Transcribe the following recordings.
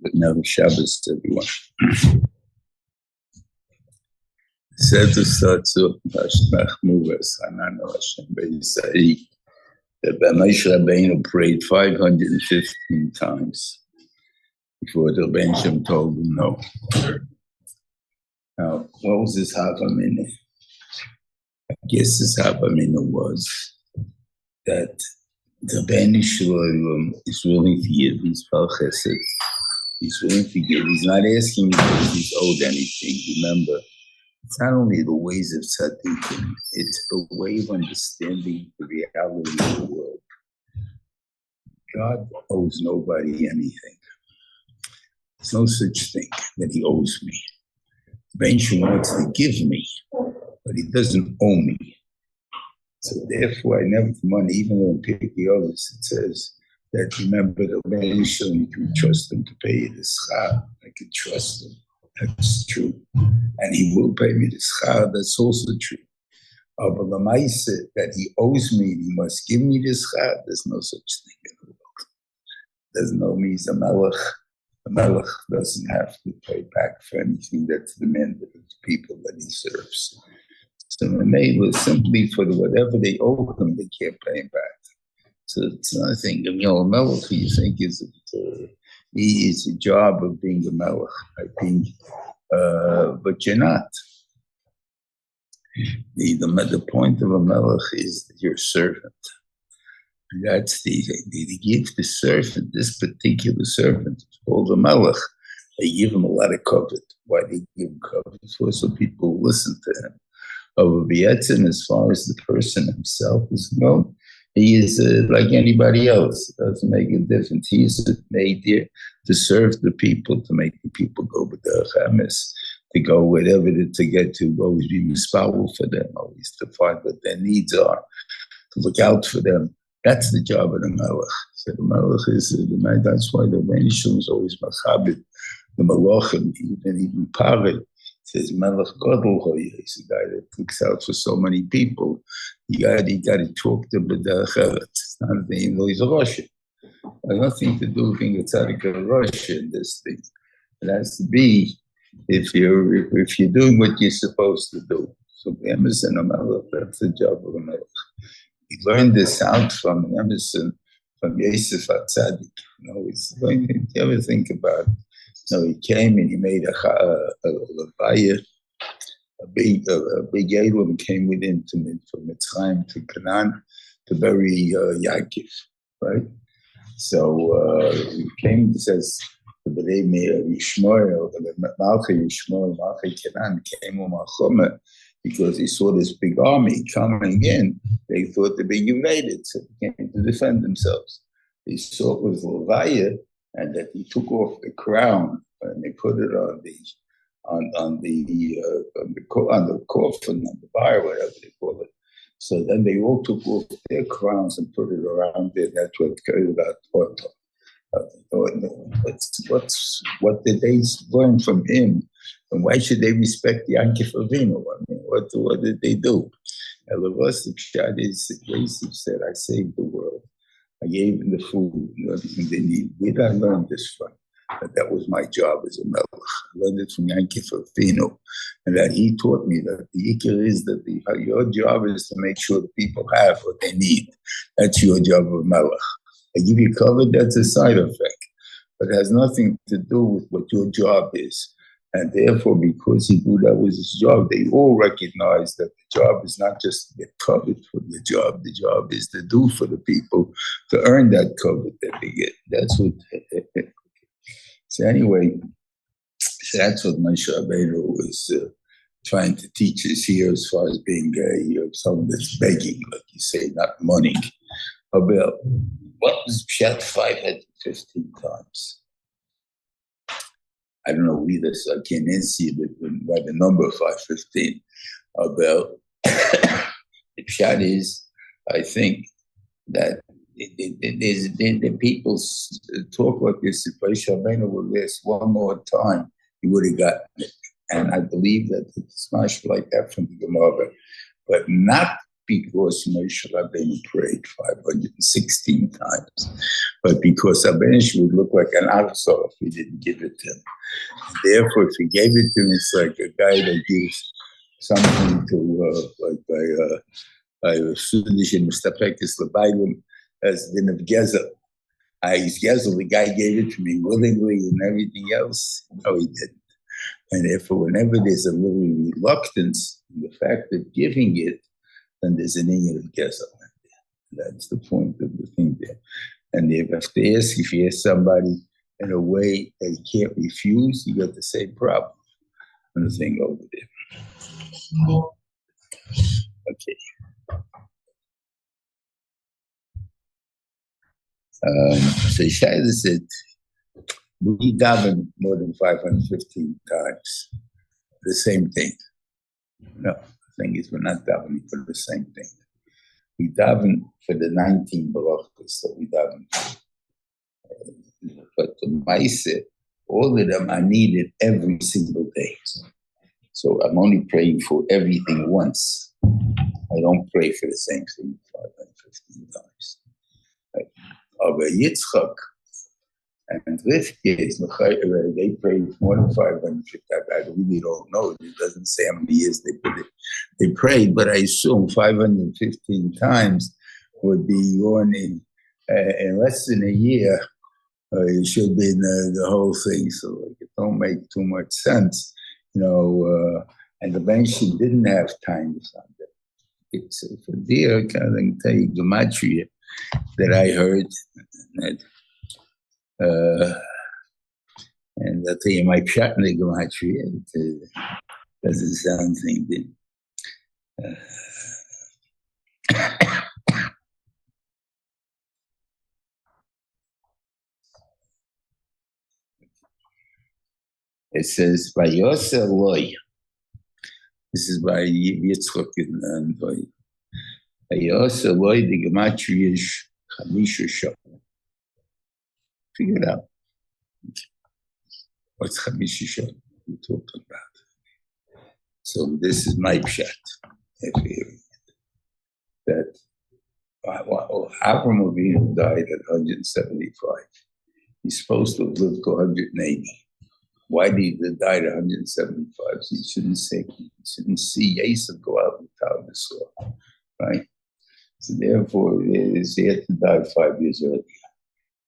But now Shabbos, everyone. Seder starts off Hashem Movers Hanano Hashem Beisai. The Moshe Rabbeinu prayed 515 times before the Rebbeinu Shem told him no. Now, what was this Havamina? I guess this Havamina was that the Rebbeinu Shalom is willing to give his Chesed. He's willing to give. He's not asking if he's owed anything. Remember, it's not only the ways of tzaddikim, it's the way of understanding the reality of the world. God owes nobody anything. There's no such thing that he owes me. Benjamin wants to give me, but he doesn't owe me. So therefore, I never have money, even though in Pirkei Avos it says that, remember, the Benjamin, you can trust him to pay you the schar. I can trust him. That's true. And he will pay me the schar. That's also true. But the Maisa that he owes me, he must give me the schar. There's no such thing in the world. There's no me. He's a melech. The melech doesn't have to pay back for anything that's demanded of the people that he serves. So when they were simply for whatever they owe him, they can't pay him back. So it's nothing. A melech, you think, is a job of being a melech, I think, but you're not. The point of a melech is your servant. That's they give the servant, this particular servant, it's called a melech. They give him a lot of covet. Why they give him covet? So people listen to him. As far as the person himself is known, he is like anybody else. It doesn't make a difference. He is made here to serve the people, to make the people go with the chamis, to go whatever to get to, always be mispawel for them, always to find what their needs are, to look out for them. That's the job of the melech. So the melech is that's why the Rebbeinu is always machabed, the malachim, even Parel. Says Melech Gadol Hoya. He's a guy that looks out for so many people. You got to talk to B'derech Eretz. It's not a thing, though he's a Russian. It has nothing to do with being a tzaddik or a Russian, this thing. It has to be if you're doing what you're supposed to do. So Emerson and Melech, that's the job of a Melech. He learned this out from Emerson, from Yosef HaTzadik. He's going to ever think about it. So he came and he made a levaya, a big Yelum came with him from Mitzrayim to Canaan to bury Ya'akov, right? So he came, he says, the name Yishmael, the Malchi Yishmael, Malchi Canaan came on Choma because he saw this big army coming in. They thought they'd be invaded, so they came to defend themselves. They saw it was levaya, and that he took off the crown and they put it on the coffin, on the bar, whatever they call it. So then they all took off their crowns and put it around there. That's what about Otto. What did they learn from him? And why should they respect the Yankif Avinu? I mean, what did they do? And the rest of Shad is Yosef said, I saved the world. I gave them the food and everything they need. Where did I learn this from? That was my job as a melech. I learned it from Yankif Avinu. And that he taught me that the ikar is that your job is to make sure the people have what they need. That's your job of melech. I give you cover, that's a side effect. But it has nothing to do with what your job is. And therefore, because he knew that was his job, they all recognized that the job is not just to get covered for the job is to do for the people, to earn that cover that they get. That's what. So anyway, that's what Moshe Rabbeinu was trying to teach us here as far as being someone that's begging, like you say, not money. About what was Pshat 515 times? I don't know either, so I can't answer by the number 515. About the Pshat is, I think, that the people talk like this. If Moshe Rabbeinu would last one more time, he would have gotten it. And I believe that it's much like that from the Gemara, but not because Moshe Rabbeinu prayed 516 times, but because Abenish would look like an arsor if he didn't give it to him. Therefore, if he gave it to him, it's like a guy that gives something to, like by Sudish and Mustapekis Labailim as din of Gezel. He's Gezel, the guy gave it to me willingly and everything else. No, he didn't. And therefore, whenever there's a little reluctance in the fact of giving it, then there's an inyan of Gezel. That's the point of the thing there. And you have to ask, if you ask somebody in a way that he can't refuse, you got the same problem on the thing over there. Okay. So Shaila said, we daven more than 515 times. The same thing. No, the thing is, we're not davening for the same thing. We daven for the 19 brachos that we daven. But the Maaseh, all of them are needed every single day. So I'm only praying for everything once. I don't pray for the same thing 515 times. But Yitzchak and Rivka, they prayed more than 550. I really don't know. It doesn't say how many years they prayed, but I assume 515 times would be one in less than a year. It should be in the whole thing, so like, it don't make too much sense, you know. And the Benshi didn't have time to find it. It's for dear, I can tell you gematria that I heard. And I'll tell you my pshat in the gematria. It doesn't sound anything. It says by Yosef. This is by Yitzchak and by Yosef the gematria is Chamisha Shah. Figure it out. What's Chamisha Shah we're talking about? So this is my pshat. That Avram Avinu died at 175. He's supposed to have lived to 180. Why did he die at 175? So he shouldn't see Yosef go out and tell the story, right? So therefore, he had to die 5 years earlier.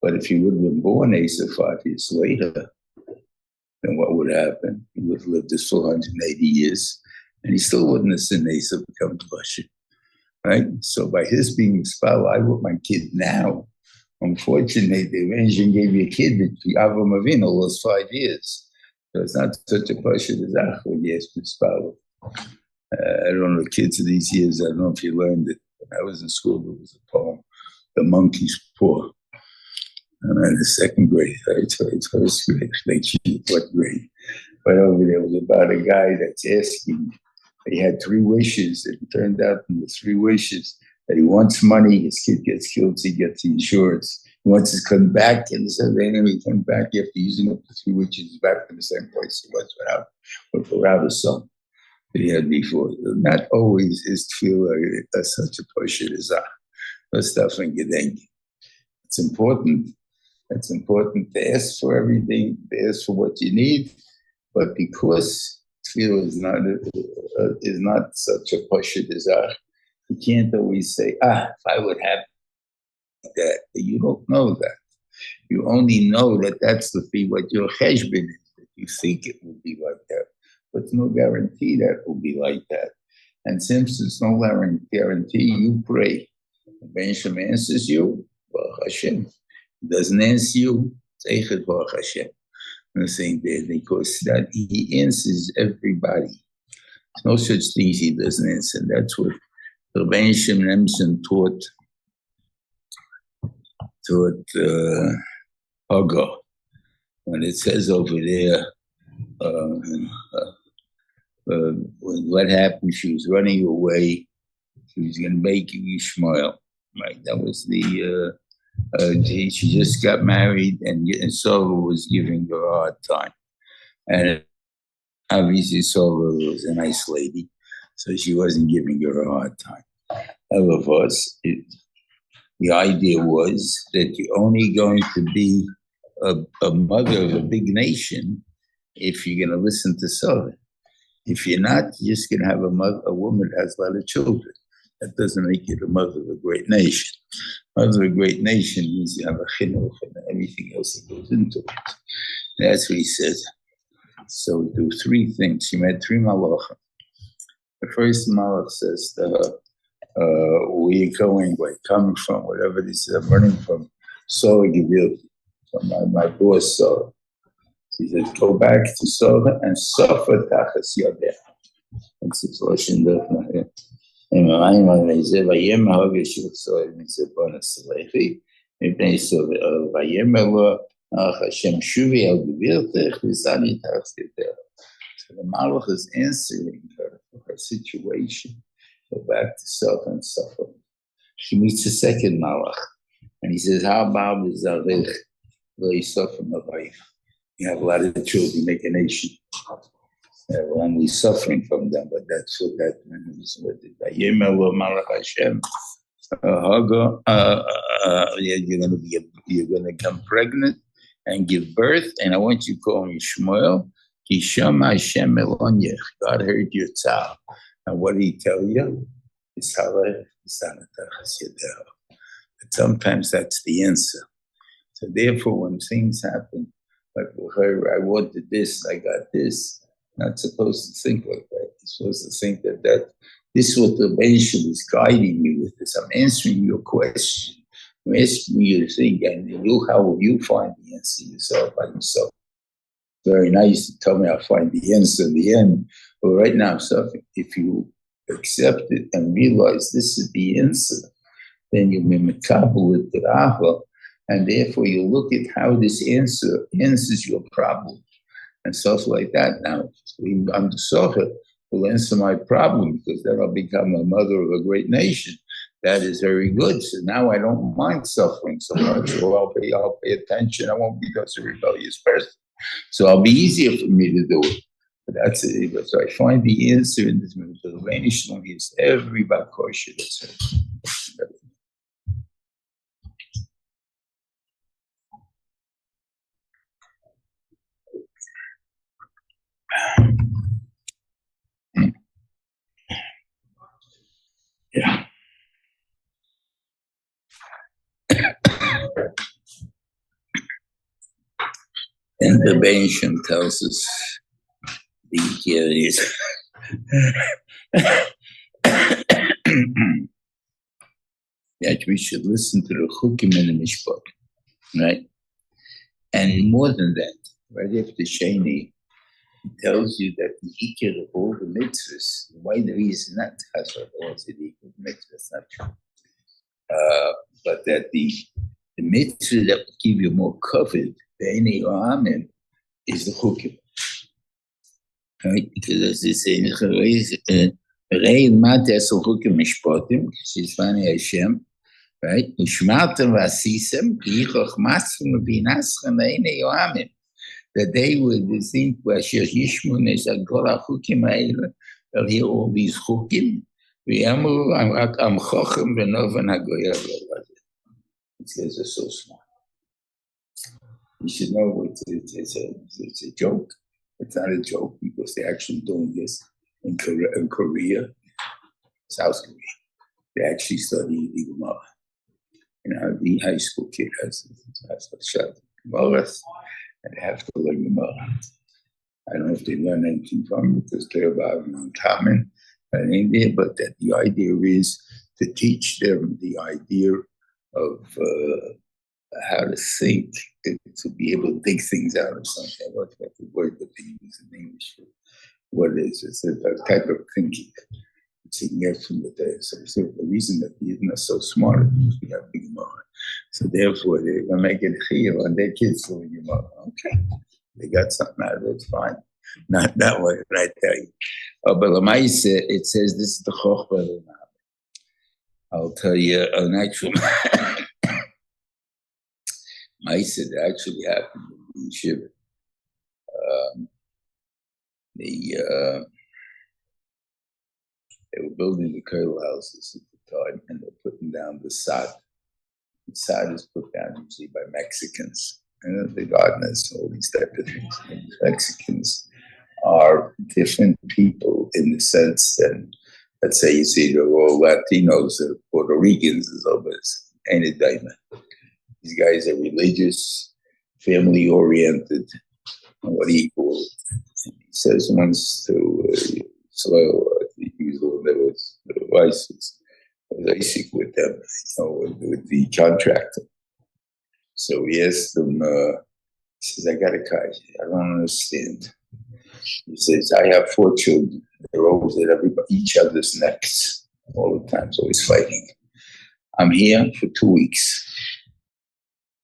But if he would have been born Yosef 5 years later, then what would happen? He would have lived his full 180 years, and he still wouldn't have seen Yosef become Bashin, right? So by his being expelled, I want my kid now. Unfortunately, the arrangement gave you a kid that Avram Avinu lost 5 years. So it's not such a Bashin as when he has to expel. I don't know, kids of these years, I don't know if you learned it. When I was in school, there was a poem, The Monkey's Paw. And I'm in the second grade, it's first grade, like what grade? But over there was about a guy that's asking, he had 3 wishes, and it turned out in the 3 wishes that he wants money, his kid gets killed, so he gets the insurance. He wants to come back, and he said, anyway, he comes back after using up the 3 wishes, back to the same place he was without a son that he had before. Not always is feel like such a push as that stuff in Gedenken. It's important. It's important to ask for everything, to ask for what you need, but because tefillah is not such a pasha desire, you can't always say, if I would have that. You don't know that. You only know that that's the fee, what your cheshbon is, that you think it will be like that, but there's no guarantee that it will be like that. And since there's no guarantee, you pray. If Ben answers you, Baruch Hashem. Doesn't answer you, Zeichet Baruch Hashem. I'm saying that because that he answers everybody. There's no such thing as he doesn't answer. That's what Reuven Feinstein taught Hagar. When it says over there, what happened, she was running away. She was going to make Ishmael. Right, that was the... she just got married, and Sarah was giving her a hard time. And obviously Sarah was a nice lady, so she wasn't giving her a hard time. Elavos, the idea was that you're only going to be a mother of a big nation if you're going to listen to Sarah. If you're not, you're just going to have a woman that has a lot of children. That doesn't make you the mother of a great nation. Mother of a great nation means you have a chinuch and everything else that goes into it. That's what he says. So we do three things. She made three malachim. The first malach says to her, where you going, where you coming from, whatever this is, I'm running from Sora, from my boss Sora. He said, go back to Sora and suffer tachas yodeh. That's the Russian definition. And I said, Vayem HaGeshut Sora, Mitzvah Salechi, Mipnei Sora, Vayem Elo, Hashem Shuvi El Gvirtech, Vizani Tachas Yodeh. So the Malach is answering her for her situation. Go back to Sora and suffer. She meets the second Malach, and he says, how about the Zarech? Will you suffer my wife? You have a lot of children, make a nation. We're only suffering from them, but that's what that means. You're going to become pregnant and give birth, and I want you to call me Shmuel. God heard your tzar. And what did he tell you? But sometimes that's the answer. So therefore, when things happen, like I wanted this, I got this, not supposed to think like that. You're supposed to think that this is what the Benishim is guiding me with this. I'm answering your question. I'm asking you to think, and how will you find the answer yourself by yourself? Very nice to tell me I'll find the answer in the end. But right now I'm suffering. If you accept it and realize this is the answer, then you'll be makabel it to Ahva, and therefore you look at how this answer answers your problem and stuff like that. Now, I'm the Socher will answer my problem, because then I'll become a mother of a great nation. That is very good. So now I don't mind suffering so much, or I'll pay attention. I won't be such a rebellious person. So it'll be easier for me to do it. But that's it. So I find the answer in this mitzvah. The Reinishon is every bakosha that's it. Yeah. And the Benishim tells us that we should listen to the chukim and the mishpat, right? And more than that, right after Sheni, he tells you that the ikir of all the mitzvahs, why the reason not chasar also the ikir of mitzvahs, not true. But that the mitzvah that will give you more covet, b'nei ha'amim, is the chukim. Right? Because as they say, Rei mate esel chukim mishpatim, shizvani Hashem, right? Ushmartem v'asisem, v'yichoch matzim v'binaschem b'nei ha'amim. That they would think, Vasher Yishmun is a Gora Chukim Eile, they'll hear all these Chukim, V'yamru am Chochem v'novan hagoya v'lazeh. These guys are so smart. You should know it's a joke. It's not a joke, because they're actually doing this in Korea, South Korea. They actually study the Gemara. You know, the high school kid has a shot Gemara, and they have to learn Gemara. I don't know if they learn anything from it, because they're about uncommon in India, but that the idea is to teach them the idea of how to think, to be able to dig things out of something. What's the word that they use in English? What it is? It's a type of thinking. It's a get from the day. So the reason that the Yidden are so smart is we have big Gemara. So therefore, they're going to make it clear on their kids doing Gemara. Okay, they got something out of it, it's fine. Not that way, I tell you. But Lamaise, it says this is the Chochmah. I'll tell you an actual Maise that actually happened in Yeshiva. They were building the Kollel houses at the time, and they're putting down the sod. The sod is put down usually by Mexicans, and the gardeners, all these type of things. And Mexicans are different people in the sense that, let's say, you see they're all Latinos or Puerto Ricans, is always ain't a diamond. These guys are religious, family oriented. What do you call it? And he says once to he was the one that was basic with them, with the contractor. So he asked them, he says, I got a car. I don't understand. He says, I have 4 children. They're always at each other's necks all the time, so always fighting. I'm here for 2 weeks.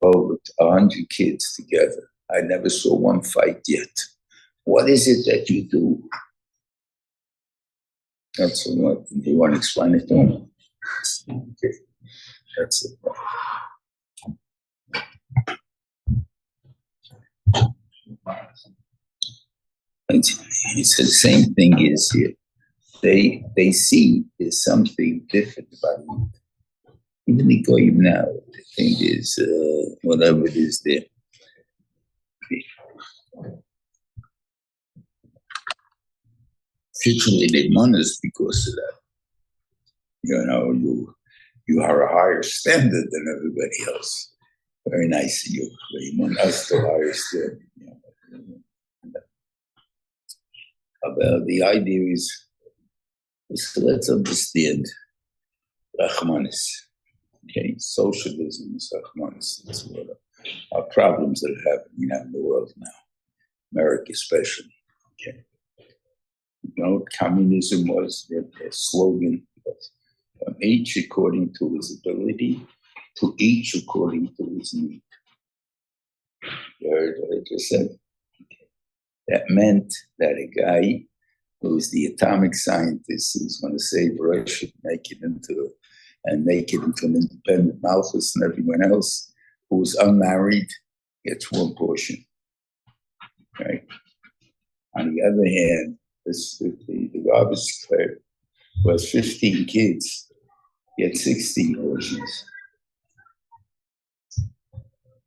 Over 100 kids together. I never saw one fight yet. What is it that you do? That's what you want to explain it to him. Okay, that's it. He said the same thing is here. They see there's something different about it. Even the goyim now, the thing is whatever it is there. Particularly they us because of that. You are a higher standard than everybody else. Very nice of you. They want us to higher standard. The idea is let's understand Rahmanis. Okay, socialism is Rahmanis. That's what our problems that are happening out in the world now, America especially. Okay, communism was their slogan. From each according to his ability, to each according to his need. You heard what I just said? Okay. That meant that a guy who was the atomic scientist who's going to save Russia, make it into an independent malchus, and everyone else who's unmarried gets one portion. Right? On the other hand, the garbage clerk who has 15 kids get 16 portions.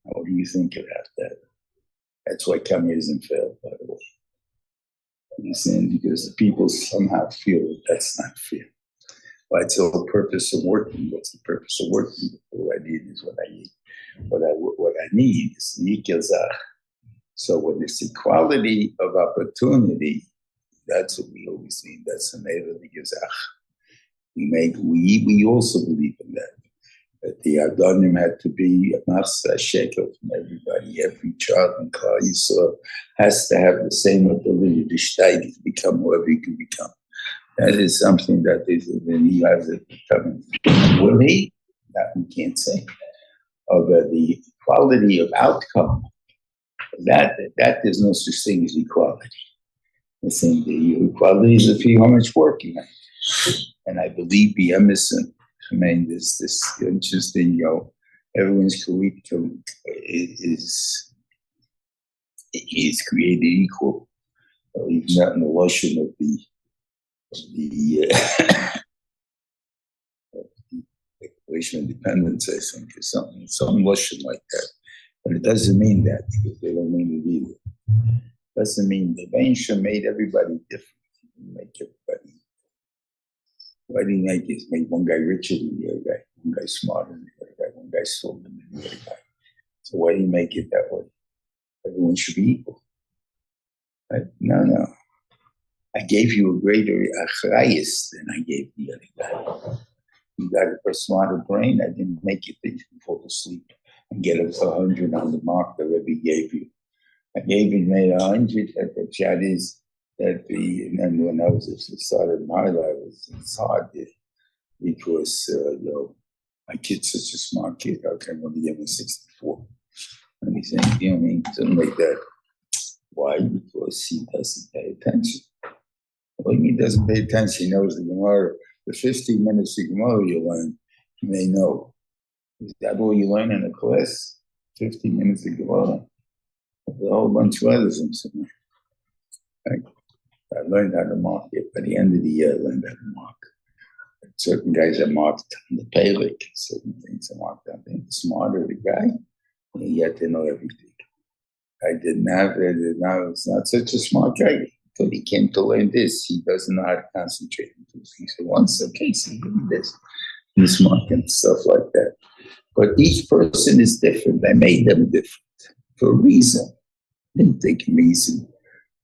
What do you think about that? That's why communism failed, by the way. You understand? Because the people somehow feel that that's not fair. Why it's the whole purpose of working? What's the purpose of working? What I need is what I need. What I need is the Yikelzach. So when it's equality of opportunity, that's what we always need. That's the name of the Gezach. We also believe in that. That the Adonim had to be a Machsa Shekel from everybody. Every child in Klal Yisrael has to have the same ability to steig, to become whoever he can become. That is something that is, when he has it coming. Will he? That we can't say. The quality of outcome, that there's no such thing as equality. I think the equality is if how much work you make. And I believe the Emerson, I mean, this interesting, everyone's curriculum is created equal. Even not in the lotion of the Declaration of Independence, I think, or some lotion like that. But it doesn't mean that, because they don't mean it either. It doesn't mean the Bainsha made everybody different. He didn't make everybody. Why did he make it? Make one guy richer than the other guy, one guy smarter than the other guy, one guy stronger than the other guy. So why did he make it that way? Everyone should be equal. Right? No. I gave you a greater achrayus than I gave the other guy. You got a smarter brain. I didn't make it that you can fall asleep and get 100 on the mark that Rebbe gave you. I gave you made 100. The chat is that and then when I was started my life, it's hard because my kid's such a smart kid. How can I only give him 64? And he's saying, something like that. Why? Because he doesn't pay attention. Well, he doesn't pay attention. He knows the Gemara. The 15 minutes of Gemara you learn, you may know. Is that all you learn in a class? 15 minutes of Gemara. There's a whole bunch of others in somewhere. Right? I learned how to mark it. By the end of the year, I learned how to mark. certain guys are marked on the paylik, certain things are marked on the smarter the guy, he had to know everything. I didn't have it, I was not such a smart guy. But he came to learn this. He doesn't know how to concentrate on things. He said, once, okay, so give me this. And smart and stuff like that. But each person is different. I made them different for a reason. I didn't take them easy.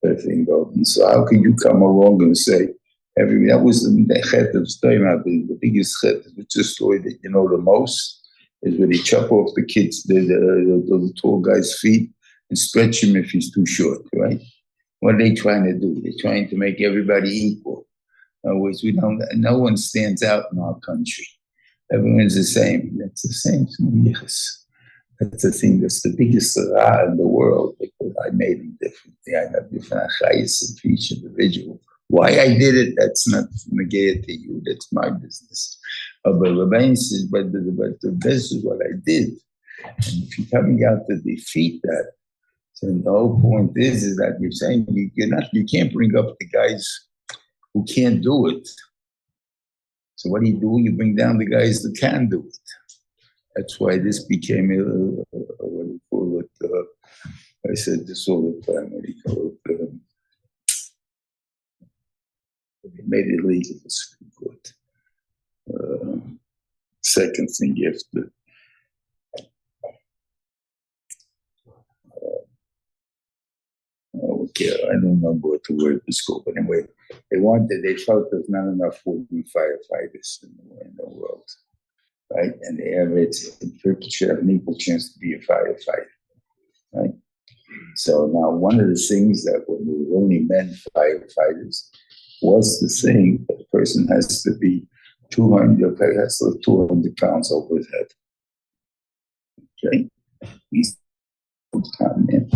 And so how can you come along and say, that was the chet of Steiner, the biggest chet, which is a story that you know the most, is when they chop off the kids, the tall guy's feet, and stretch him if he's too short, right? What are they trying to do? They're trying to make everybody equal. In other words, no one stands out in our country. Everyone's the same. That's the same thing. Yes. That's the thing. That's the biggest ra in the world, because I made them differently. I have different achayis for each individual. Why I did it, that's not negated to you. That's my business. But Rabbein says, but this is what I did. And if you're coming out to defeat that, so the whole point is that you're saying you can't bring up the guys who can't do it. So what do? You bring down the guys that can do it. That's why this became what do you call it? I said this all the time. What do you call it? They made it legal for Supreme Court. Second thing, you have to. Okay, I don't remember what the word was called, but anyway, they felt there's not enough women firefighters in the world, right? And the average people should have an equal chance to be a firefighter, right? So now one of the things that when we were only men firefighters was the thing that the person has to be 200 pounds over his head. Okay? He's men.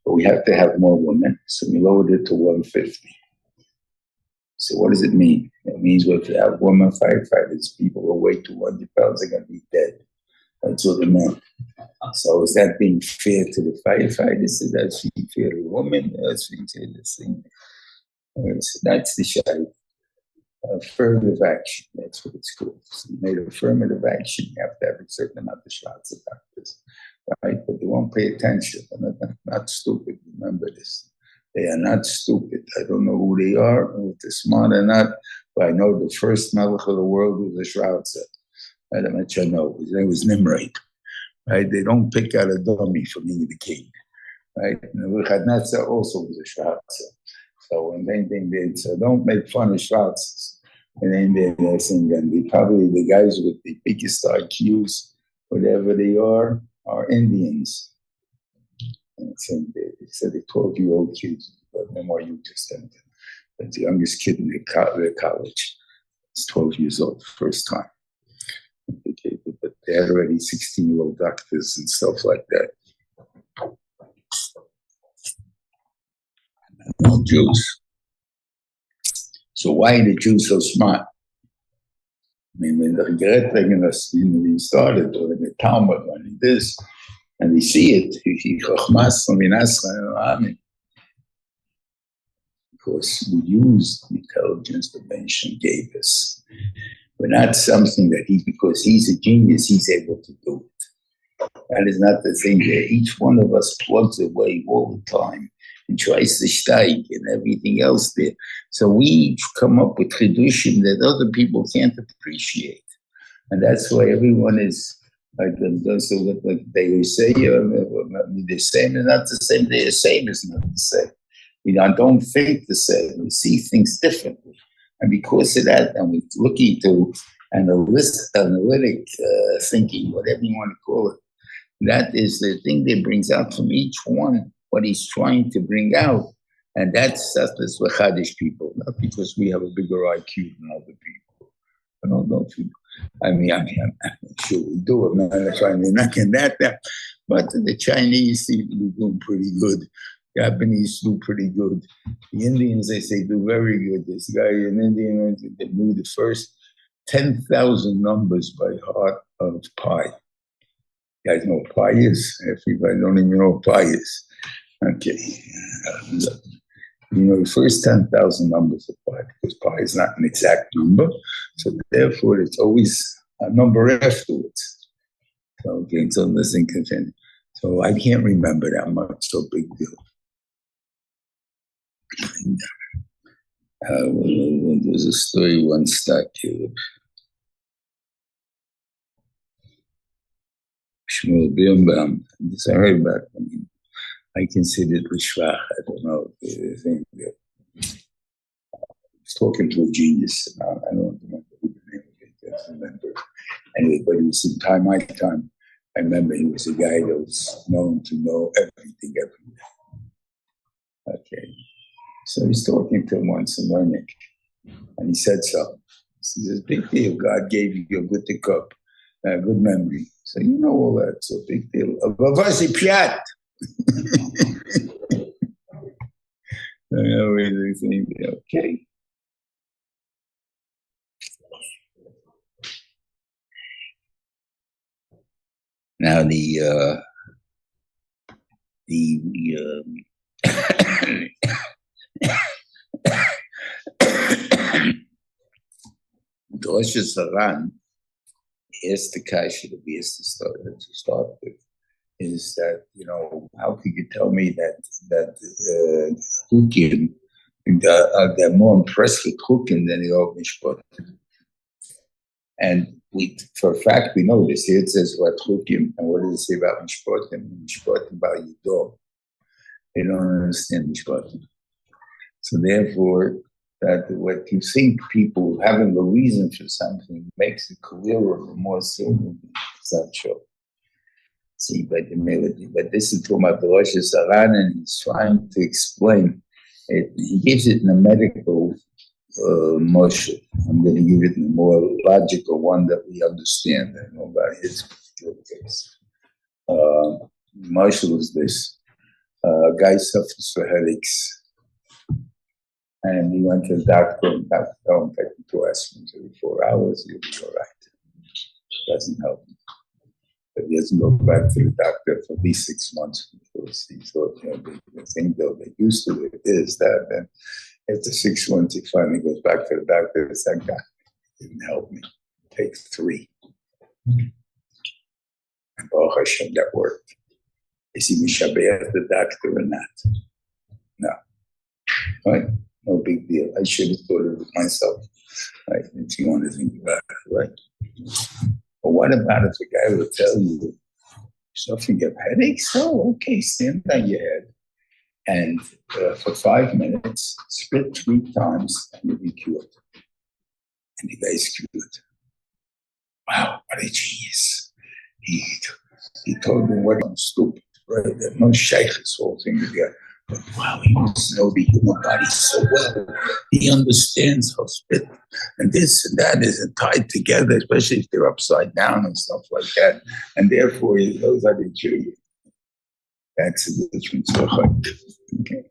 But we have to have more women, so we lowered it to 150. So what does it mean? It means if we have women firefighters, people who weigh 200 pounds are going to be dead. That's what it meant. So is that being fair to the firefighters? Is that being fair to women? That's being fair to the thing. That's the shade. Affirmative action, that's what it's called. So you made affirmative action, you have to have a certain amount of shots about this, right? But they won't pay attention. They're not stupid, remember this. They are not stupid. I don't know who they are, or if they're smart or not, but I know the first melech of the world was a Shrouzer. I don't know, his name was Nimrod, right? They don't pick out a dummy for being the king, right? Nebuchadnezzar also was a Shrouzer. So when they did, so don't make fun of Schwarzes. And then they're saying that probably the guys with the biggest IQs, whatever they are Indians. And they said the 12-year-old kids, but no more you just than that's the youngest kid in the college. He's 12 years old, first time. But they had already 16-year-old doctors and stuff like that. No Jews. So why are the Jews so smart? I mean, when they started, or in the Talmud, when this, and they see it, because we use the intelligence the nation gave us. But not something that because he's a genius, he's able to do it. That is not the thing there. Each one of us plugs away all the time and tries to steig and everything else there. So we come up with kiddushim that other people can't appreciate. And that's why everyone is like they say, the same is not the same, the same is not the same. We don't think the same, we see things differently. And because of that, and we're looking to analytic thinking, whatever you want to call it, that is the thing that brings out from each one what he's trying to bring out. And that's the Chadish people, not because we have a bigger IQ than other people. I don't know if you, I'm sure we do. I'm not trying to knock that down. But the Chinese seem to be doing pretty good. Japanese do pretty good. The Indians, they say, do very good. This guy in India, they knew the first 10,000 numbers by heart of pi. You guys know what pi is? Everybody don't even know what pi is. Okay. The first 10,000 numbers of pi, because pi is not an exact number, so therefore it's always a number afterwards. So again, so listen, continue. So I can't remember that much, so big deal. There's a story once that Shmuel Birnbaum, this I heard about. I considered Rishvach. I don't know. I was talking to a genius. I don't remember who the name of it. I don't remember. Anyway, but it was in my time. I remember he was a guy that was known to know everything everywhere. Okay. So he's talking to him once in learning, and he said something. He says, big deal. God gave you a good cup, a good memory. So you know all that. So big deal. Okay. Now the Rosh Hashanah is the kasha that we have to start with. Is that, how could you tell me that Chukim, they're more impressed with Chukim than the old Mishpat? And for a fact, we know this. Here it says about Chukim, and what does it say about Mishpatim? Mishpatim about Yidom. They don't understand Mishpatim. So therefore, that what you think people having a reason for something makes it clearer or more certain. It's not true. See, but this is talking about the Rosh Hashanah, and he's trying to explain it. He gives it in a medical motion. I'm going to give it in a more logical one that we understand. I know about his particular case. Motion was this. A guy suffers from headaches. And he went to the doctor, and the doctor told him to take 2 aspirin every 4 hours, he'll be all right. It doesn't help him. But he doesn't go back to the doctor for at least 6 months because he thought, the thing though they used to it is that. And after 6 months, he finally goes back to the doctor and said, God, it didn't help me. Take 3. And Baruch Hashem, that worked. Is he Mishabeh the doctor or not? No. Right? No big deal. I should have thought of it myself. Right? If you want to think about it, right? But what about if a guy will tell you, suffering of headaches? Oh, okay, stand on your head. And for 5 minutes, spit 3 times, and you'll be cured. And the guy's cured. Wow, what a genius. He told me what I'm stupid, right? There's no shaykh, this whole thing together. But wow, he must know the human body so well. He understands how spit and this and that is tied together, especially if they're upside down and stuff like that. And therefore, he knows how to chew you. That's the difference. Okay.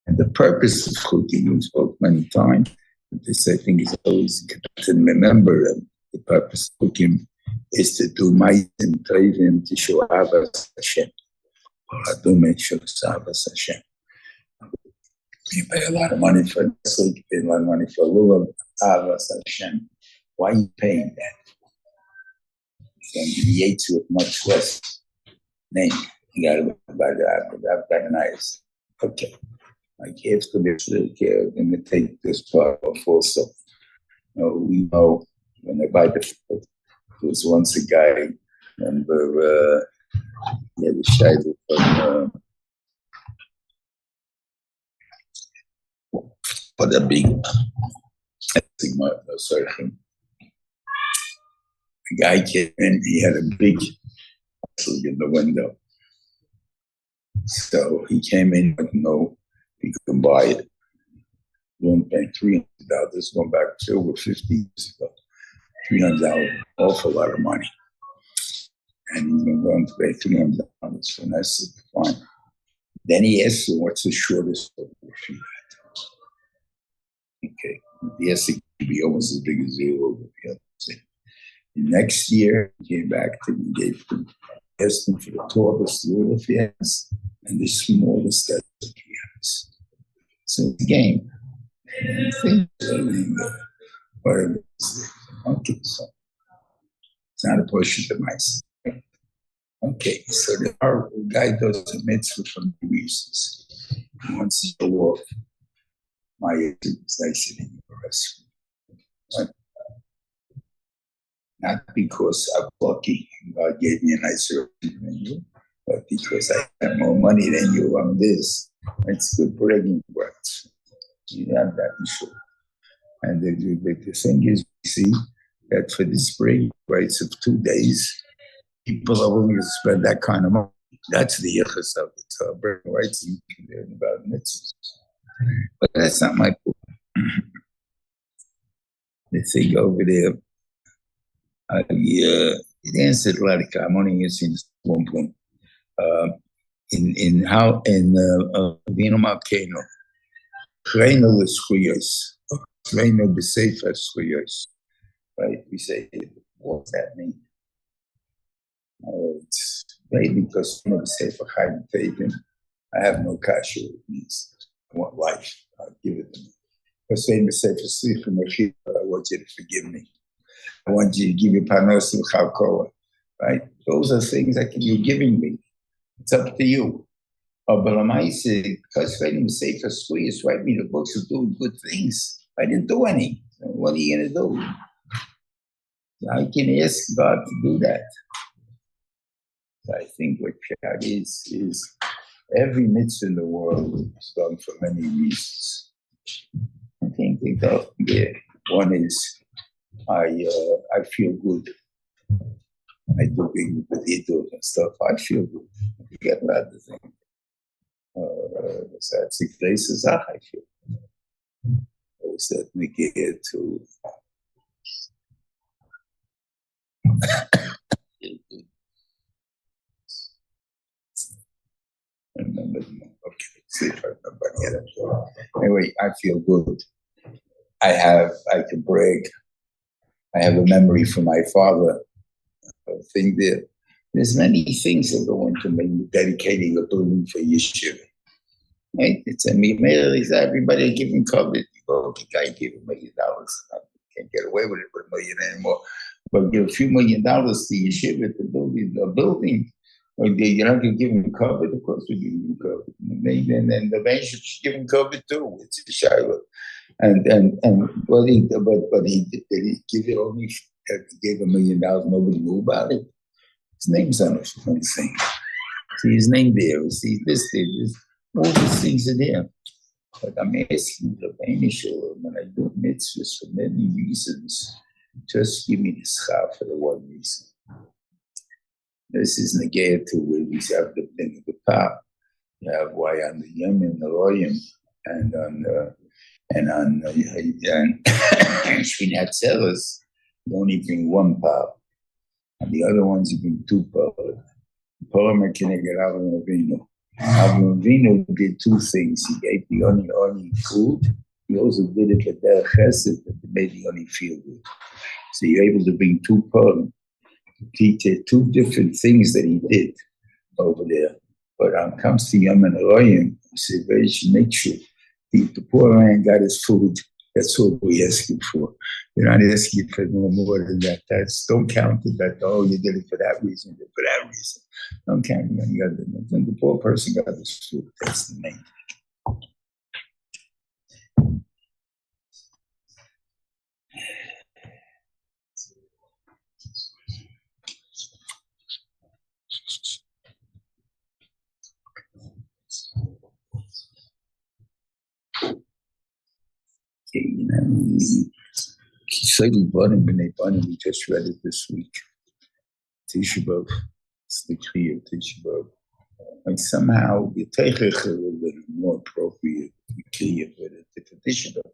And the purpose of cooking, we spoke many times, but this I think is always good to remember. The purpose of cooking is to do ma'asim tovim to show avas Hashem. You pay a lot of money for sleep, you pay a lot of money for lulav, avas Hashem. Why are you paying that? And the Yates with much less name. You got to look about that nice. Okay. Like if the I'm going to take this part off also. We know when I buy the food, there was once a guy, remember, the shayla from for the big the guy came in, he had a big in the window. So he came in, but no, he couldn't buy it. He only paid $300. Going back to over 50 years ago. $300, awful lot of money. And he's going to pay $300. And I said, fine. Then he asked him, what's the shortest photograph you had? Okay. He has to be almost as big as zero. The next year, he came back to me, gave him, asked him for the tallest photograph he has and the smallest that he had. years. So it's a game. Whatever. Okay, so it's not a portion of mice. Okay, so our guy does a mitzvah for many reasons. He wants to show off my is nicer than yours. But not because I'm lucky and God gave me a nicer than you, but because I have more money than you on this. It's good bragging rights. You have that issue. And the thing is, we see that for this bragging rights of 2 days, people are willing to spend that kind of money. That's the yichus of it. So bragging rights, you can learn about mitzvahs. But that's not my point. The thing over there, it answered a lot of time. I'm only answering this one point. In Vino Malkeino, Reino is Chuyos, Reino Besefer Chuyos. Right? We say, what's that mean? It's right because I'm a Sefer Chaim Taken. I have no kasha. It means I want life. I'll give it to me. Because I'm a Sefer Slicha Mechir, I want you to forgive me. I want you to give me panos and chalkoa. Right? Those are things that you're giving me. It's up to you. But I say, because I didn't say for squeeze, write me the books of doing good things. I didn't do any. So what are you going to do? I can ask God to do that. So I think what Pshat is every mitzvah in the world is done for many reasons. I think one is I feel good. I do big videos and stuff. I feel good. I forget about the thing. That's the places I feel. Was that we get to remember. Okay, see if I remember. Anyway, I feel good. I can brag. I have a memory from my father. Thing there's many things that go into dedicating a building for yeshiva. Right? It's everybody giving cover. You go, the guy gave $1 million. I can't get away with it with $1 million anymore. But give a few $1 million to yeshiva to build a building. Or you're not going to give him cover. Of course, we give him cover. And then the man should give him cover too. It's a shiur. But he did he give it only? He gave $1 million. Nobody knew about it. His name's on it. See his name there. See this. All these things are there. But I'm asking the Beinishul, when I do mitzvahs for many reasons, just give me the schar for the one reason. This is negayah to where we have the thing of the pop. You have why on the yom and the royim and on Shvinat Zelos, you only bring one pop. And the other ones you bring two pop. Polymer can get Harav Reuven. Harav Reuven did two things. He gave the only food. He also did it with their chesed that made the only feel good. So you're able to bring two poems. He did two different things that he did over there. But when it comes to Yom and Royim, he said, make sure the poor man got his food. That's what we ask him for. We're not asking for no more than that. Don't count it that, you did it for that reason, for that reason. Don't count it any other than the poor person got his food. That's the main thing. We just read it this week. Tisha B'Av, it's the Kriya of Tisha B'Av. And somehow the Teichach a little bit more appropriate, the Kriya for the Tisha B'Av.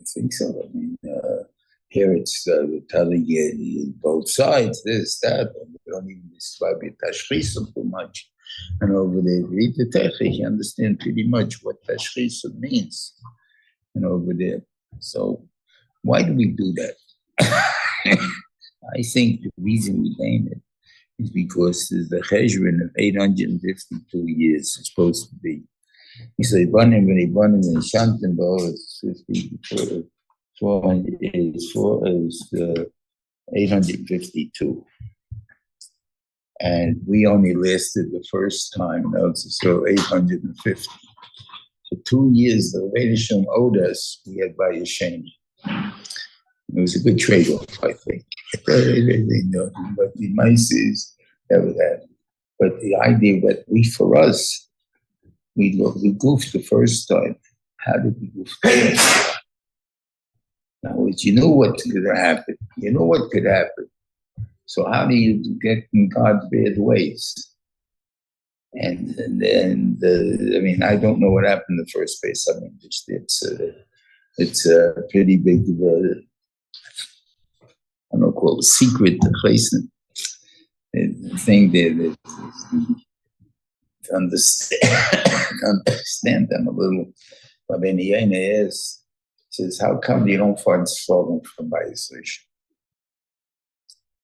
I think so. I mean, here it's telling you both sides, this, that, and they don't even describe it Tashchisum too much. And over there, read the Teichach, you understand pretty much what Tashchisum means. And over there. So why do we do that? I think the reason we name it is because there's the cheshbon of 852 years it's supposed to be. He said, Baniman, and Shantan, it's 852. And we only lasted the first time, so 850. For 2 years, the Rebbeinu owed us, we had by Yashem. It was a good trade-off, I think. But the mice is that was that. But the idea that we goofed the first time. How did we goof the first time? Now, you know what could happen. You know what could happen. So how do you get in God's bad ways? And then I don't know what happened in the first place. I mean, it's a pretty big, I don't know, called a secret thing there that to understand them a little. But then he says, how come you don't find Seforim from Bayis?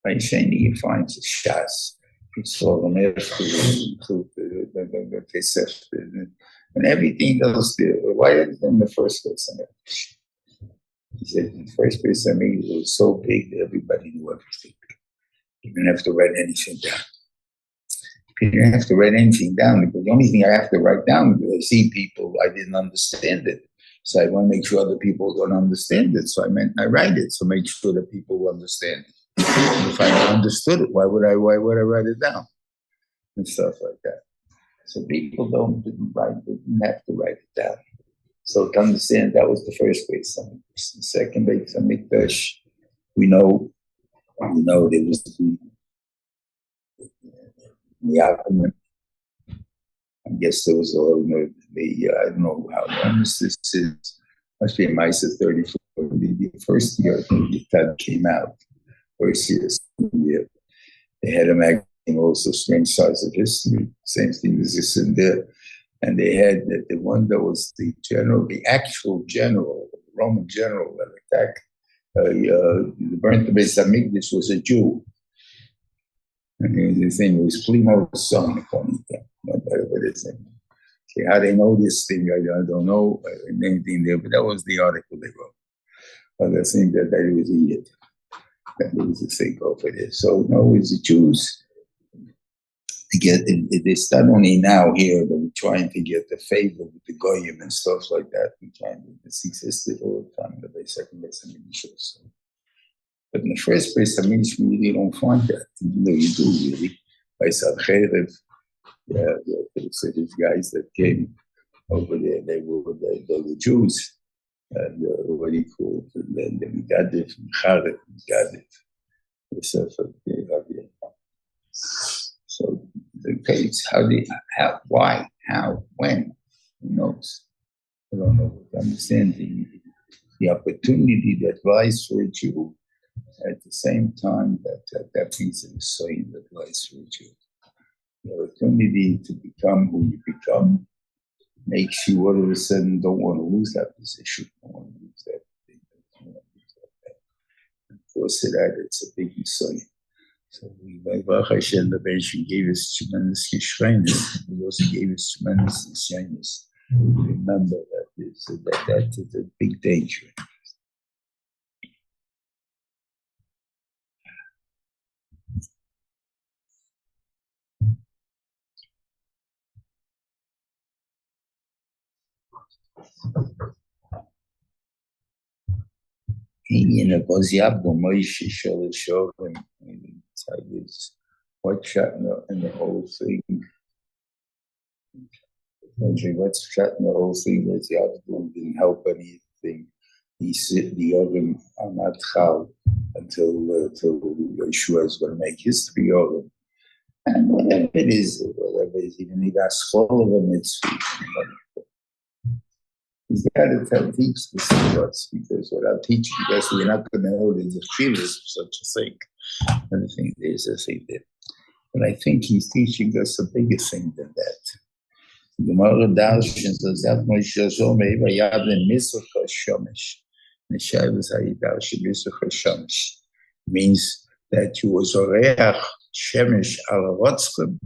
Bayis he finds a Shas. He saw them after and everything else there. Why didn't in the first place? He said, in the first place, it was so big that everybody knew everything. You didn't have to write anything down. You didn't have to write anything down because the only thing I have to write down is I see people, I didn't understand it. So I want to make sure other people don't understand it. So I write it, so make sure that people will understand it. If I understood it, why would I write it down? And stuff like that. So people didn't have to write it down. So to understand, that was the first Beis Hamikdash. The second Beis Hamikdash, we know there was the Ya'akov. I guess there was a little I don't know how long this is. Must be a Maisa 34. The first year, I think the Tad came out. First year. They had a magazine, also Strange Sides of History. Same thing as this in there. And they had the one that was the actual general, the Roman general that attacked, burnt the Beis Hamikdash was a Jew. And the thing was Plimo's son, according to whatever it is. Okay, how they know this thing, I don't know anything there, but that was the article they wrote. But I think that he was a Yid. That was the thing over there. So, the Jews, it's not only now here that we're trying to get the favor with the goyim and stuff like that. This existed all the time in the second Beis Hamikdash also. But in the first Beis Hamikdash, we really don't find that. You do really. By Sarcherev, these guys that came over there, they were Jews. And what do you call it? And the Megadif, Charev, Megadif. So the case, why, how, when, who knows? I don't know. Understand the opportunity that lies for a Jew at the same time that means a Messiah that lies for a Jew. The opportunity to become who you become makes you all of a sudden don't want to lose that position. Don't want to lose that thing. Don't want to lose that. And because of that, it's a big Messiah. So Baruch Hashem, the Rebbeinu gave us tremendous Yeshrenis. He also gave us tremendous Yeshrenis. Remember that is a big danger. What's shot in the whole thing? What's shot in the whole thing was Ya'akov didn't help anything. He sit the oven on that chal until Yeshua is going to make history of him. And whatever it is, even if that's full of them, it's he's got to teach this to us, because without teaching us, we're not going to know there's a feeling of such a thing. And I think there's a thing there. But I think he's teaching us a bigger thing than that. The Gemara Darshan says that means that you was oreach shemesh al rotzchem,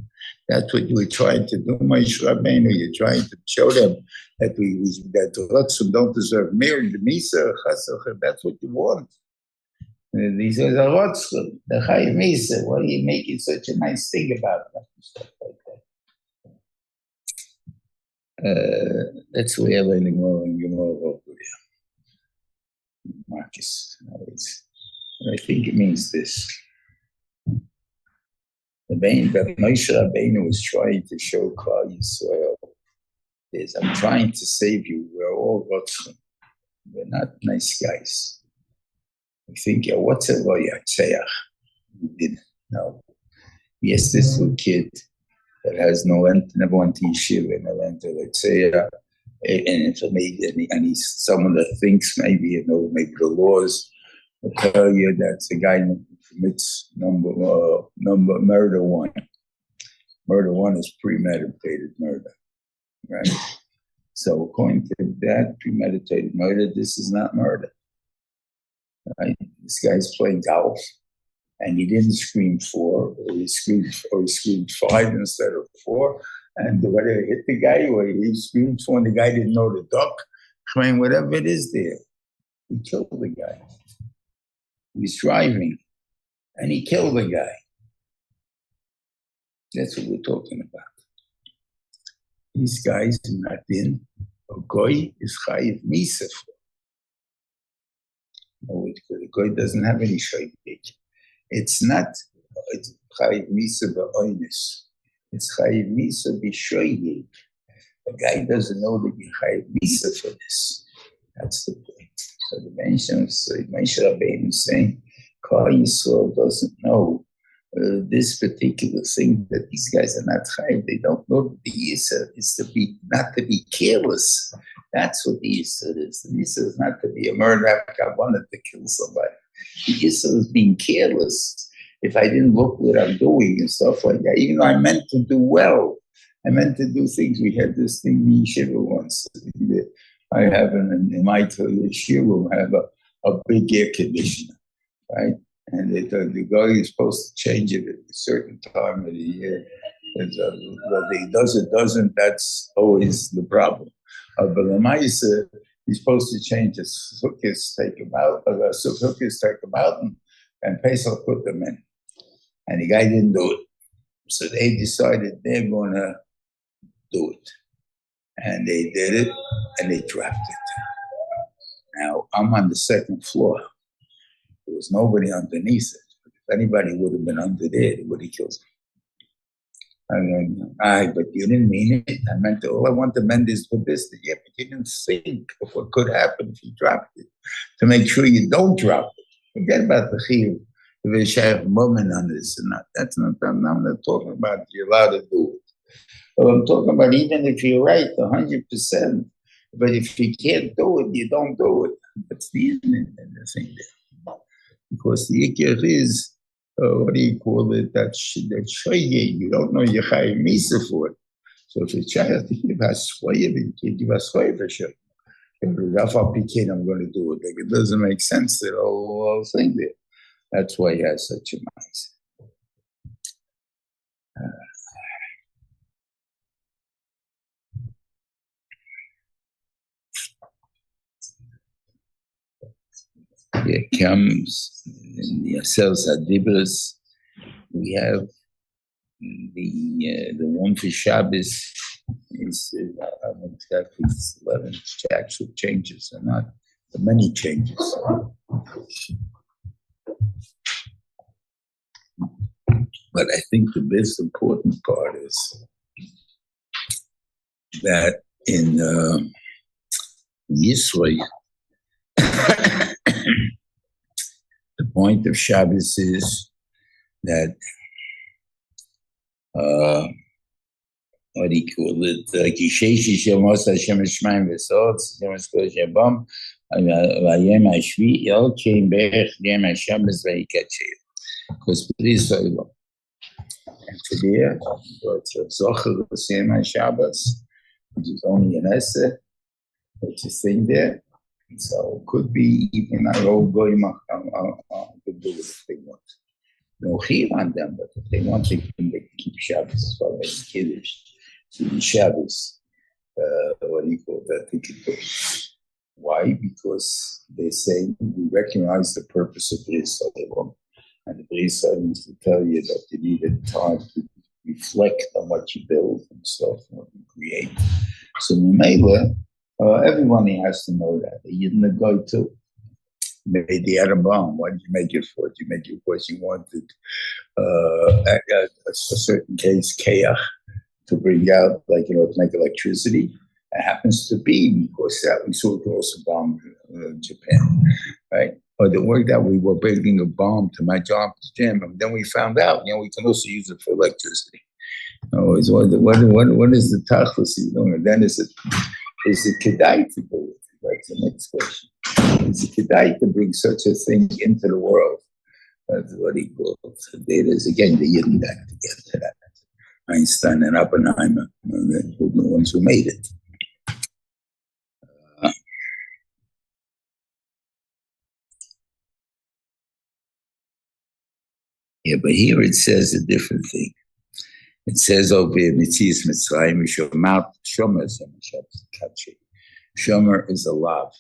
That's what you were trying to do, Moshe Rabbeinu. You're trying to show them that that Rotzim don't deserve more than Misa. That's what you want. And he says, Rotzim, the Chayiv Misa. Why are you making such a nice thing about that? Stuff like that. That's the way I learn more and more. Marcus. I think it means this. That Moshe Rabbeinu was trying to show Klal Yisrael is, I'm trying to save you. We're all rotzim. We're not nice guys. We think, what's a loyatzeach? We didn't know. Yes, this little kid that has never went to yeshiva, never went to Yatzeach, and he's someone that thinks maybe the laws will tell you that's the guy who commits murder one. Murder one is premeditated murder, right? So according to that premeditated murder, this is not murder, right? This guy's playing golf, and he didn't scream 4, or he screamed 5 instead of 4. And whether he hit the guy or he screamed 4 and the guy didn't know the duck, I mean, whatever it is there, he killed the guy. He was driving and he killed the guy. That's what we're talking about. These guys are not in. A goy is chayiv misa. No, the goy doesn't have any shaydik. It's not chayiv misa ba'oinus. It's chayiv misa b'shoyeg. The guy doesn't know that you chayiv misa for this. That's the point. So the Moshe Rabbeinu is saying, Klal Yisrael doesn't know this particular thing, that these guys are not chayiv. They don't know that the yisur is not to be careless. That's what the yisur is. The yisur is not to be a murderer, kavanah to kill somebody. The yisur is being careless. If I didn't look what I'm doing and stuff like that, even though I meant to do well, I meant to do things. We had this thing in yeshiva once. I have in my yeshiva, I have a big air conditioner, right? And the guy is supposed to change it at a certain time of the year. Whether he does it, doesn't, that's always the problem. But the mice, he's supposed to change his hookers, take them out, and Pesach put them in. And the guy didn't do it. So they decided they're going to do it. And they did it, and they dropped it. Now, I'm on the second floor. There was nobody underneath it. But if anybody would have been under there, they would have killed him. But you didn't mean it. I meant all I want to mend is for this. Yeah, but you didn't think of what could happen if you dropped it. To make sure you don't drop it. Forget about the chiyuv. If you share a moment on this and not. That's not, I'm not talking about you're allowed to do it. But I'm talking about even if you're right, 100%. But if you can't do it, you don't do it. That's the thing there. Because the ikir is, what do you call it, that shayye, you don't know your chayiv misa for it. So if it's chayiv, you have swayib, you can't give a swayib for sure. If it's I'm going to do it. Like, it doesn't make sense, that whole thing there. That's why he has such a mindset. Here comes in the Asels Hadibros. We have the one for Shabbos is I don't know exactly 11 actual changes or not, but many changes. But I think the most important part is that in Yisrael, the point of Shabbos is that, what do you call it? Kisheshi Shemos Hashem Shemaim V'Sotz, Hashem Eskodesh Yabam, Vayem Hashvi, Yol Kein Berech Yem HaShabbos Vayikatshir. Because please, and for there, it's a Zocher Yem HaShabbos, which is only an essay, which is thing there. So it could be even our old goyim could do what they want. no chiyuv on them, but if they want, they can keep Shabbos, following Kiddush, to the Shabbos. What do you call that? They can do. Why? Because they say we recognize the purpose of Bris Salim, and the Bris Salim is to tell you that you needed time to reflect on what you build and stuff, what you create. So Mimela, everyone has to know that. You didn't go to. Made the atom bomb. Why did you make it for? Did you make it because you wanted a certain case, Keach, to bring out, to make electricity? It happens to be because that we saw it also bomb Japan, right? But it worked out. We were building a bomb to my job gym, and then we found out, we can also use it for electricity. What is the tachlis you're doing? And then is it kedai to do it? Like the next question. Is it kedai to bring such a thing into the world? That's what he calls. There is again the Yidden back to get to that. Einstein and Oppenheimer, the ones who made it. Yeah, but here it says a different thing. It says over in Mitzias Mitzrayim, Shomer is a lav.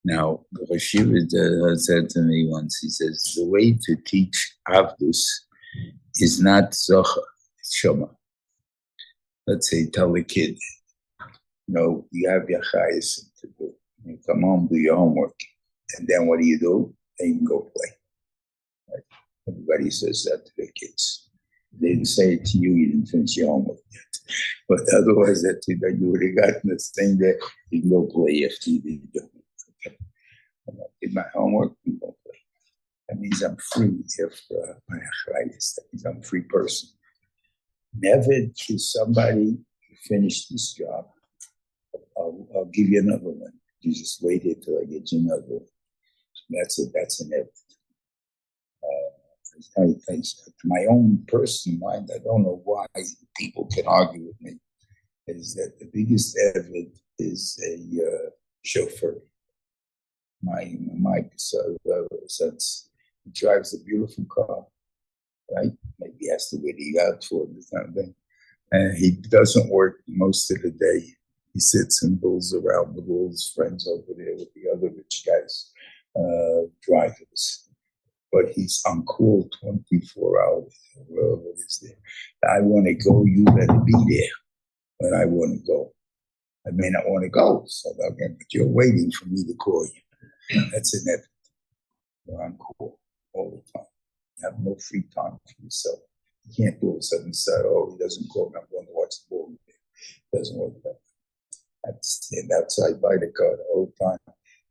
Now, the Rashiv said to me once, he says, the way to teach Avdus is not Zocha, it's Shomer. Let's say, tell the kid, you have your chayes to do. You come home, do your homework. And then what do? Then you can go play. Right? Everybody says that to their kids. They didn't say it to you, you didn't finish your homework yet. But otherwise, that you would have gotten this thing that you can go play after you did it. Okay. I did my homework, you go play. That means I'm free if my arthritis. That means I'm a free person. Never to somebody who finished this job, I'll give you another one. You just wait here till I get you another one. That's it. That's an evidence. To my own personal mind, I don't know why people can argue with me, is that the biggest evidence is a chauffeur. My son, he drives a beautiful car, right? Maybe he has to wait out for this kind of thing. And he doesn't work most of the day. He sits and bulls around with all his friends over there with the other rich guys, drivers. But he's on call 24 hours, wherever it is there. I want to go, you better be there when I want to go. I may not want to go, so but you're waiting for me to call you. That's inevitable. You're on call all the time. You have no free time for yourself. You can't do all of a sudden say, he doesn't call me, I'm going to watch the ball. It doesn't work that way. I have to stand outside by the car the whole time.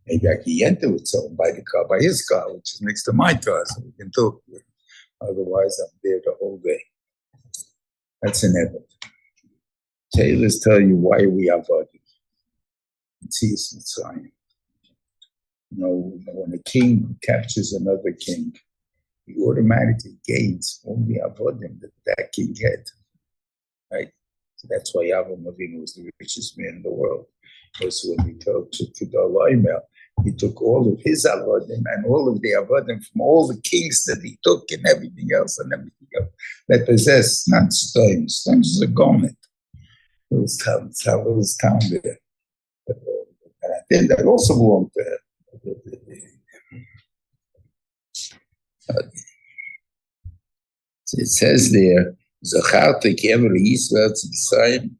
Maybe I can enter with someone by his car, which is next to my car, so we can talk. Otherwise, I'm there the whole day. That's inevitable. Tailors tell you why we are avoiding. It's easy sign. When a king captures another king, he automatically gains all the avodim that king had. Right? So that's why Avraham Avinu was the richest man in the world. Because when we talked to the Elohim, he took all of his avodim and all of the avodim from all the kings that he took and everything else that possessed, not stones. Stones is a garment. It was town there. And I think that also belonged to him. So it says there, Zacharta kever Yisrael tzibisayim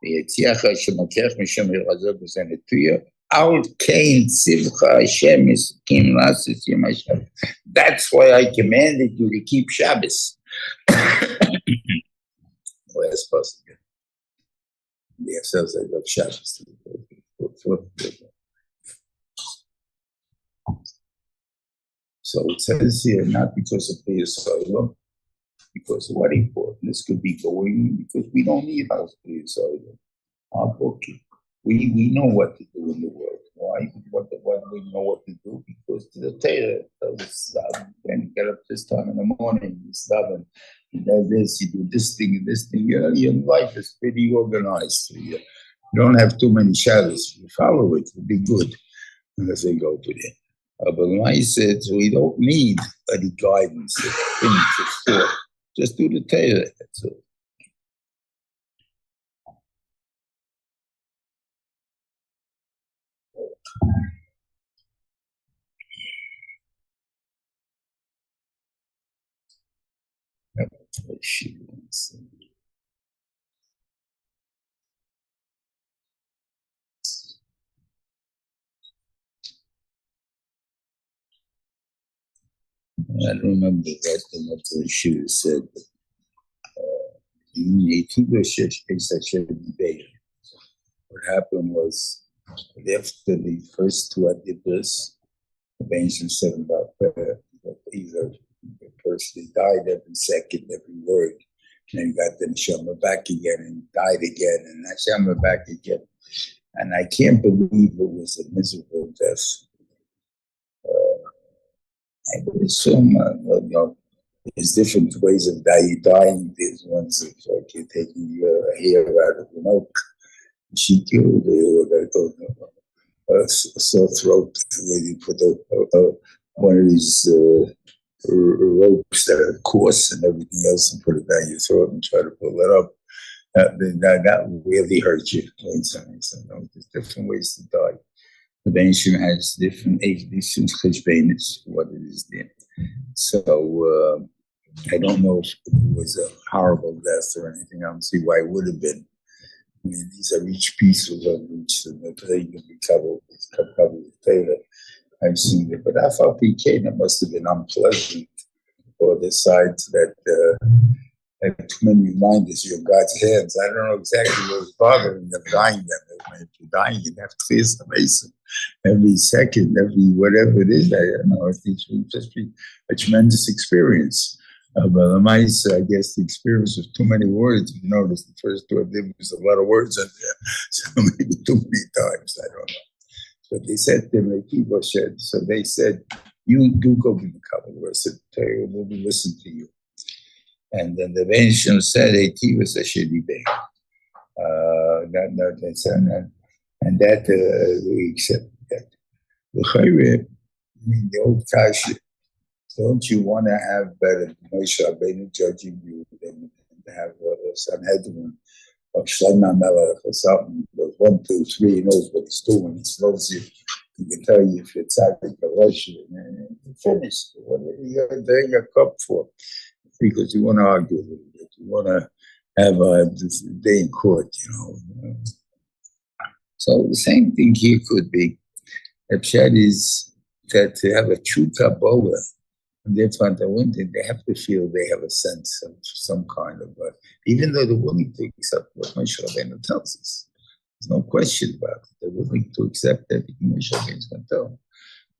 v'yetziacha shemokech misham yirazot b'zenetuya al kein tzivcha Hashem yiskim lasis yom HaShabbat. That's why I commanded you to keep Shabbos. Last possible. The ourselves of Shabbos. So it says here, not because of the Yisrael, because of what he bought. This could be going because we don't need our Yisrael. Our booking. We know what to do in the world. Why? What we know what to do? Because the Torah tells us when you get up this time in the morning, you stop and you do this, you do this thing and this thing. Your life is pretty organized. You don't have too many shadows. You follow it, it'll be good. Unless they go to there. But I said, we don't need any guidance, things of thought. Just do the Torah. That's all. I don't remember what the Shiur said, but what happened was that after the first two Adibras, the ancient said about either the person died every second, every word, and then got the neshama back again and died again, and neshama back again. And I can't believe it was a miserable death. I would assume, there's different ways of dying. There's ones of like you're taking your hair out of an oak. She killed a sore throat where you put one of these ropes that are coarse and everything else and put it down your throat and try to pull it up. That really hurt you. So there's different ways to die. The Beniman has different cheshbenis, what it is there. So I don't know if it was a horrible death or anything. I don't see why it would have been. I mean, these are each pieces of each the plate can be covered with Torah. I've seen it, but I felt it must have been unpleasant for the sides that too many reminders you're God's hands. I don't know exactly what was bothering them, dying them. If you're dying, you have to clear some mason every second, every whatever it is. I don't know. It would just be a tremendous experience. But I guess the experience of too many words. If you notice, the first two, there was a lot of words in there, so maybe too many times. I don't know. But they said to me, so they said, you do go give the couple of words. I said, Terry, we'll listen to you. And then the Beniman said, "He was a shitty day." And that we accept that. The old Kashi, don't you want to have better Moshe Rabbeinu judging you than have Sanhedrin or Shlomo Melech or something? But 1, 2, 3, he knows what he's doing. He slows you. He can tell you if it's Tzaddik or Rosh. Finished. What are you doing a cup for? Because you want to argue a little bit. You want to have a day in court, So the same thing here could be. The pshat is that to have a true Kabbalah, and therefore they have to feel they have a sense of some kind of, even though they're willing to accept what Moshe Rabbeinu tells us. There's no question about it. They're willing to accept everything Moshe Rabbeinu is going to tell them.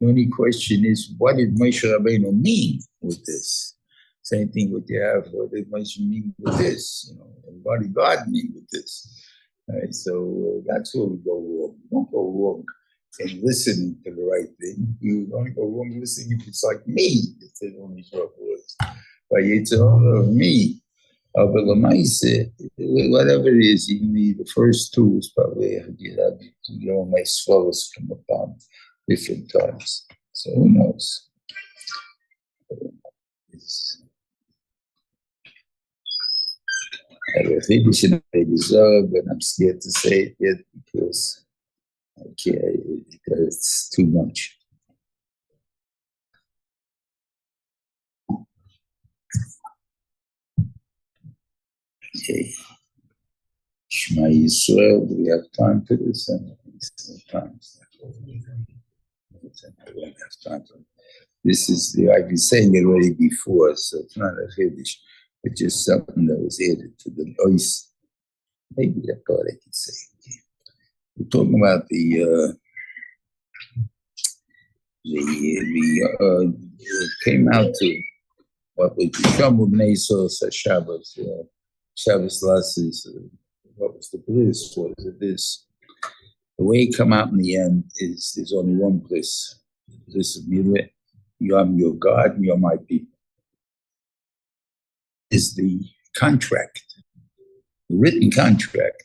The only question is, what did Moshe Rabbeinu mean with this? Same thing with the have. What did Moshe mean with this? What did God mean with this? Right, so that's where we go wrong. You don't go wrong in listening to the right thing. You only go wrong listening if it's like me. It's the only trouble is. But it's all of me. But whatever it is, even the first two is probably my slows come upon different times. So who knows? I think we should deserve, but I'm scared to say it yet because it's too much. Okay. Shema Yisrael, do we have time for this? Times. I don't have time for it. This is, I've been saying it already before, so it's not a finish. It's just something that was added to the voice. Maybe that's all I can say. We're talking about came out to what was the Shamu Bnei Yisrael Shabbos, Shabbos Lasses, what was the bliss? What is it? This. The way it come out in the end is there's only one bliss. The bliss of Milah. I'm your God and you're my people. Is the contract, the written contract,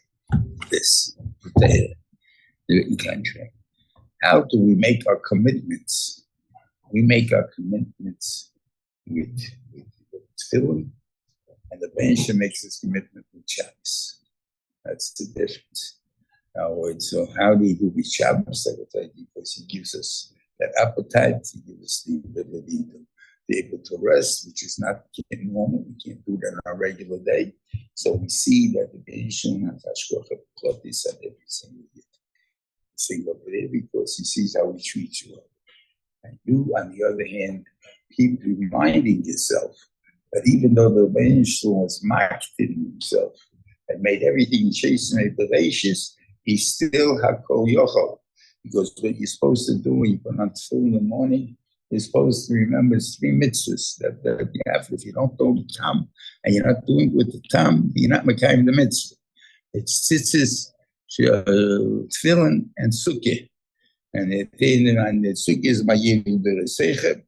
the written contract. How do we make our commitments We make our commitments with tefillin, and the Bench makes his commitment with Shabbos. That's the difference. Now, so how do you do with Shabbos? Because he gives us that appetite, he gives us the ability to be able to rest, which is not normal. We can't do that on a regular day. So we see that the Bench has Hashgacha Pratis on every single day because he sees how we treat you. And you, on the other hand, keep reminding yourself that even though the Bench was marked in himself and made everything chaste and gracious, he's still Hakol Yochel. Because what you're supposed to do when you put on tefillin in the morning, you're supposed to remember 3 mitzvahs that you have. If you don't do the tam, and you're not doing with the tam, you're not making the mitzvah. It's tzitzis, tefillin, and sukkah. And the sukkah is Mayiru Beresechem.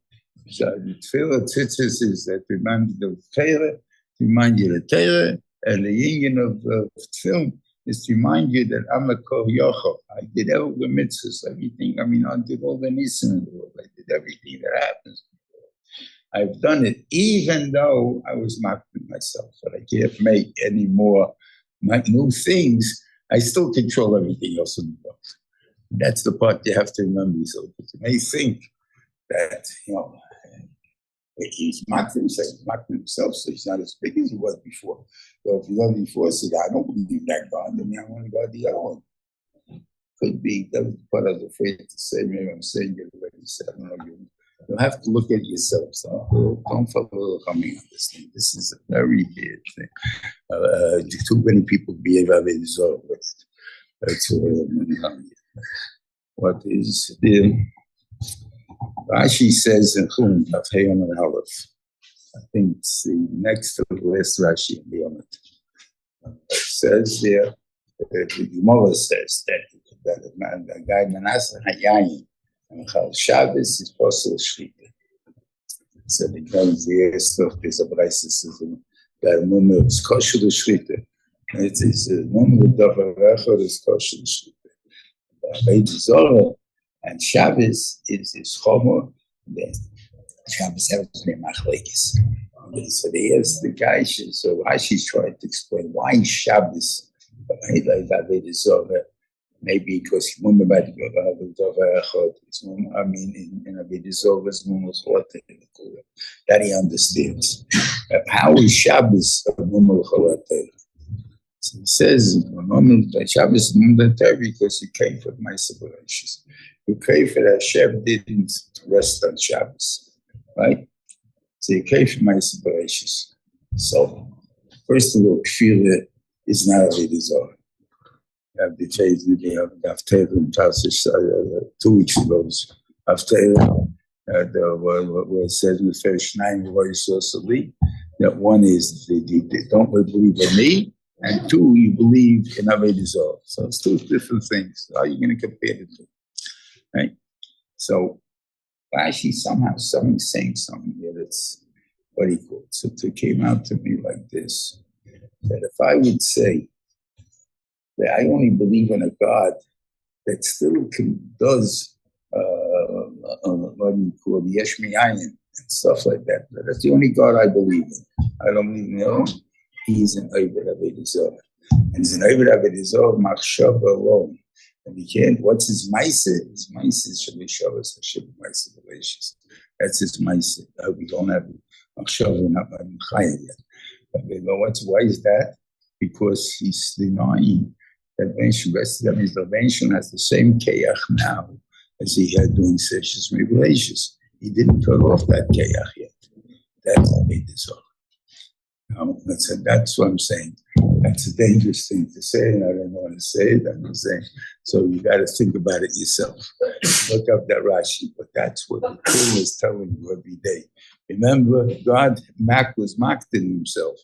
So the tefillah, tzitzis is that reminds you of Torah, remind you of Torah, and the union of tefillin is to remind you that I'm a Kol Yochel. I did all the mitzvahs, everything. I did all the nisim in the world. I did everything that happens. I've done it, even though I was mocking myself. But I can't make any more new things. I still control everything else in the world. That's the part you have to remember yourself. You may think that, he's mocking himself, so he's not as big as he was before. So if he was before, he said, I don't believe that God, then I want to God the other one. Could be, that was the part I was afraid to say. Maybe I'm saying it already. So I don't know. You have to look at yourself. So don't follow coming on this thing. This is a very big thing. Too many people behave how they deserve with it. That's what is the Rashi says in Chum, Afhem and Aleph. I think it's the next to the last Rashi in the Yonat. It says there, the Gemara says that a guy Manasseh Hayayin and Chal Shabbos is possible Shlit. So the guy is the there's a Bryce that a moment is kosher to Shlit. It is a moment of Davar is kosher to Shlit. Beis Zora and Shabbos is Chomer. Shabbos has been machlekes. So there's the guy. So Rashi's trying to explain why Shabbos. Beis Zora. Maybe because he won't about in Beis Zora's that he understands. How is Shabbos a number So he says Shabbos is because he came for my separations. You came for that Hashem didn't rest on Shabbos, right? So you came for my separations. So first of all, Kfirah is not a Beis Zora. Have the chase the after 2 weeks ago. After where it says in the first 9 words that one is they don't believe in me, and 2 you believe in Avodah Zarah. So it's 2 different things. How are you going to compare the 2? Right? So Rashi somehow saying something here that's what he called. So it came out to me like this: that if I would say that I only believe in a God that still does what you call the Yesh Mi'ayin and stuff like that. That's the only God I believe in. I don't believe in the other. He's an Oived Avodah Zarah. And he's an Oived Avodah Zarah, Machshava alone. And he can't, what's his Maaseh? His Maaseh is Shabbat Hashem Maaseh Relations. That's his Maaseh. We don't have Machshava, not Chayav yet. But why is that? Because he's denying that his intervention has the same keach now as he had doing sessions and revelations. He didn't cut off that keach yet. That's what made this up. That's what I'm saying. That's a dangerous thing to say, and I don't want to say it. I'm saying, so you got to think about it yourself. Look up that Rashi, but that's what the Torah is telling you every day. Remember, God was mocked in himself,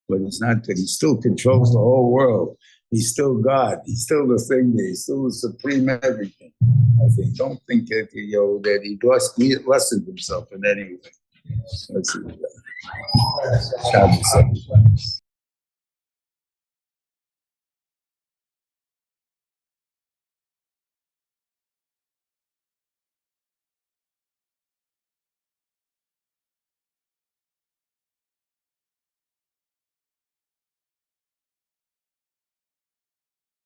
but it's not that he still controls the whole world. He's still God. He's still the thing there. He's still the supreme everything. I think. Don't think that he lessened himself in any way. That's it. Shabbos.